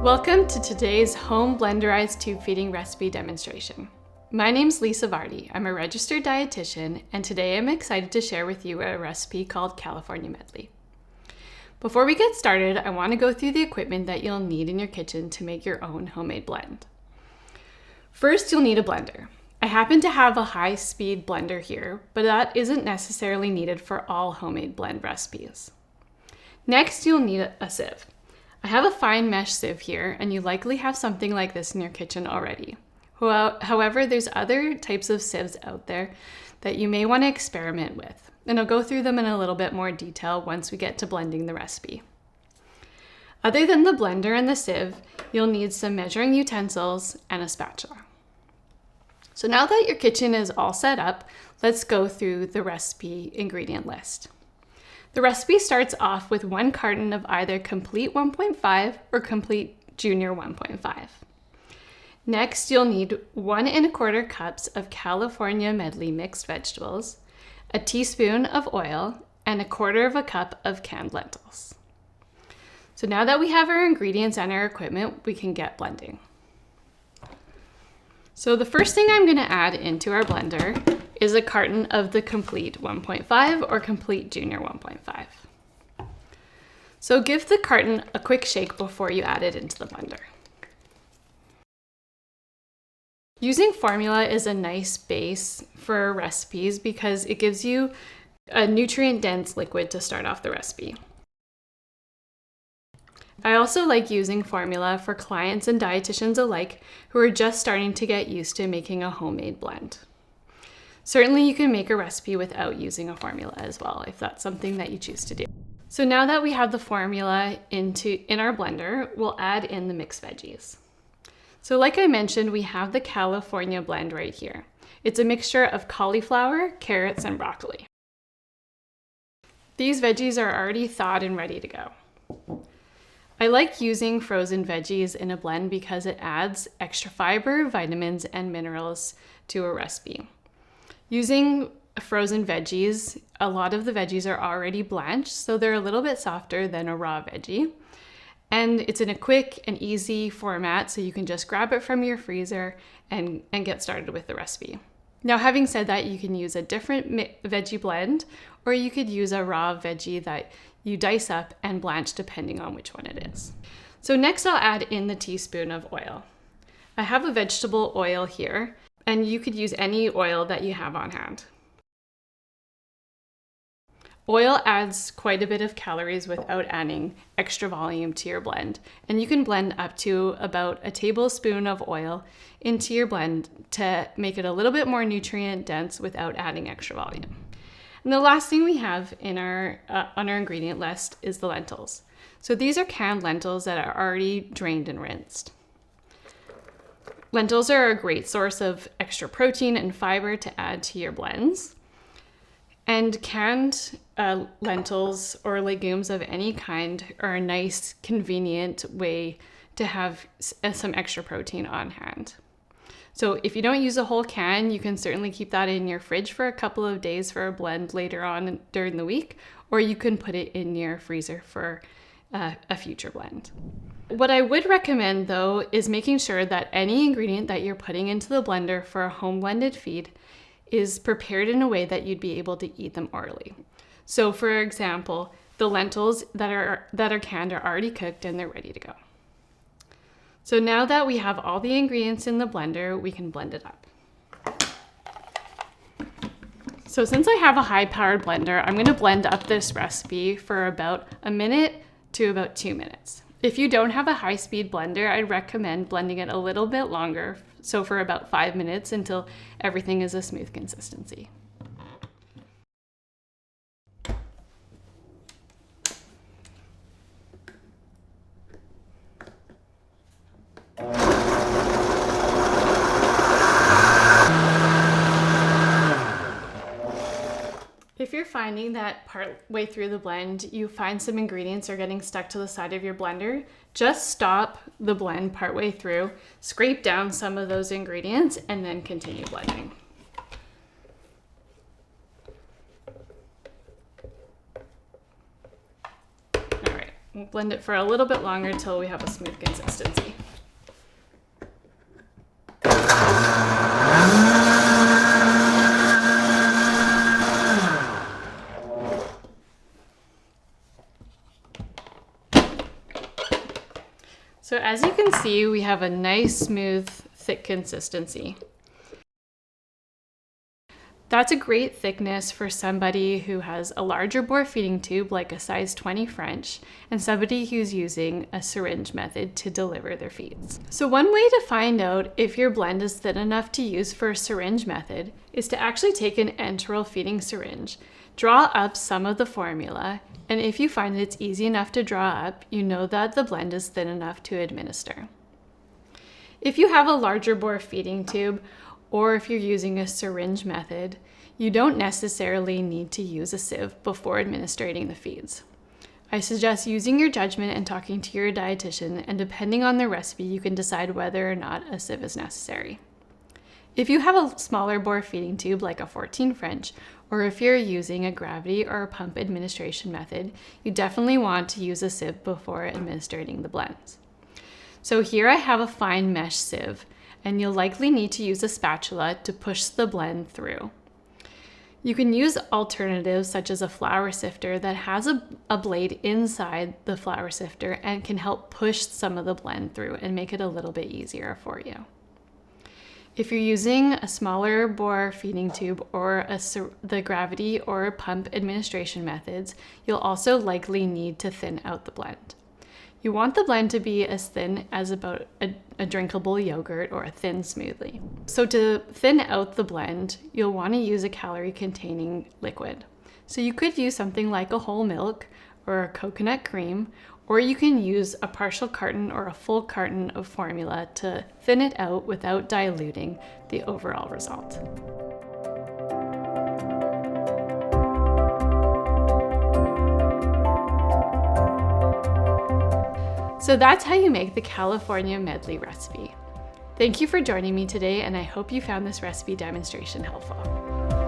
Welcome to today's home blenderized tube feeding recipe demonstration. My name's Lisa Vardi. I'm a registered dietitian, and today I'm excited to share with you a recipe called California Medley. Before we get started, I want to go through the equipment that you'll need in your kitchen to make your own homemade blend. First, you'll need a blender. I happen to have a high-speed blender here, but that isn't necessarily needed for all homemade blend recipes. Next, you'll need a sieve. I have a fine mesh sieve here, and you likely have something like this in your kitchen already. However, there's other types of sieves out there that you may want to experiment with, and I'll go through them in a little bit more detail once we get to blending the recipe. Other than the blender and the sieve, you'll need some measuring utensils and a spatula. So now that your kitchen is all set up, let's go through the recipe ingredient list. The recipe starts off with 1 carton of either Complete 1.5 or Complete Junior 1.5. Next, you'll need 1 1/4 cups of California Medley mixed vegetables, a teaspoon of oil, and 1/4 cup of canned lentils. So now that we have our ingredients and our equipment, we can get blending. So the first thing I'm going to add into our blender is a carton of the Complete 1.5 or Complete Junior 1.5. So give the carton a quick shake before you add it into the blender. Using formula is a nice base for recipes because it gives you a nutrient-dense liquid to start off the recipe. I also like using formula for clients and dietitians alike who are just starting to get used to making a homemade blend. Certainly you can make a recipe without using a formula as well, if that's something that you choose to do. So now that we have the formula in our blender, we'll add in the mixed veggies. So like I mentioned, we have the California blend right here. It's a mixture of cauliflower, carrots, and broccoli. These veggies are already thawed and ready to go. I like using frozen veggies in a blend because it adds extra fiber, vitamins, and minerals to a recipe. Using frozen veggies, a lot of the veggies are already blanched, so they're a little bit softer than a raw veggie. And it's in a quick and easy format, so you can just grab it from your freezer and get started with the recipe. Now, having said that, you can use a different veggie blend, or you could use a raw veggie that you dice up and blanch depending on which one it is. So next I'll add in the teaspoon of oil. I have a vegetable oil here, and you could use any oil that you have on hand. Oil adds quite a bit of calories without adding extra volume to your blend, and you can blend up to about a tablespoon of oil into your blend to make it a little bit more nutrient dense without adding extra volume. And the last thing we have in on our ingredient list is the lentils. So these are canned lentils that are already drained and rinsed. Lentils are a great source of extra protein and fiber to add to your blends. And canned lentils or legumes of any kind are a nice, convenient way to have some extra protein on hand. So if you don't use a whole can, you can certainly keep that in your fridge for a couple of days for a blend later on during the week, or you can put it in your freezer for a future blend. What I would recommend though is making sure that any ingredient that you're putting into the blender for a home blended feed is prepared in a way that you'd be able to eat them orally. So for example, the lentils that are canned are already cooked and they're ready to go. So now that we have all the ingredients in the blender, we can blend it up. So since I have a high-powered blender, I'm going to blend up this recipe for about a minute to about 2 minutes. If you don't have a high-speed blender, I'd recommend blending it a little bit longer, so for about 5 minutes until everything is a smooth consistency. If you're finding that part way through the blend, you find some ingredients are getting stuck to the side of your blender, just stop the blend partway through, scrape down some of those ingredients, and then continue blending. We'll blend it for a little bit longer till we have a smooth consistency. So as you can see, we have a nice, smooth, thick consistency. That's a great thickness for somebody who has a larger bore feeding tube, like a size 20 French, and somebody who's using a syringe method to deliver their feeds. So one way to find out if your blend is thin enough to use for a syringe method is to actually take an enteral feeding syringe, draw up some of the formula, and if you find that it's easy enough to draw up, you know that the blend is thin enough to administer. If you have a larger bore feeding tube, or if you're using a syringe method, you don't necessarily need to use a sieve before administrating the feeds. I suggest using your judgment and talking to your dietitian, and depending on the recipe, you can decide whether or not a sieve is necessary. If you have a smaller bore feeding tube like a 14 French, or if you're using a gravity or a pump administration method, you definitely want to use a sieve before administrating the blends. So here I have a fine mesh sieve, and you'll likely need to use a spatula to push the blend through. You can use alternatives such as a flour sifter that has a blade inside the flour sifter and can help push some of the blend through and make it a little bit easier for you. If you're using a smaller bore feeding tube or the gravity or pump administration methods, you'll also likely need to thin out the blend. You want the blend to be as thin as about a drinkable yogurt or a thin smoothie. So to thin out the blend, you'll want to use a calorie-containing liquid. So you could use something like a whole milk or a coconut cream, or you can use a partial carton or a full carton of formula to thin it out without diluting the overall result. So that's how you make the California Medley recipe. Thank you for joining me today, and I hope you found this recipe demonstration helpful.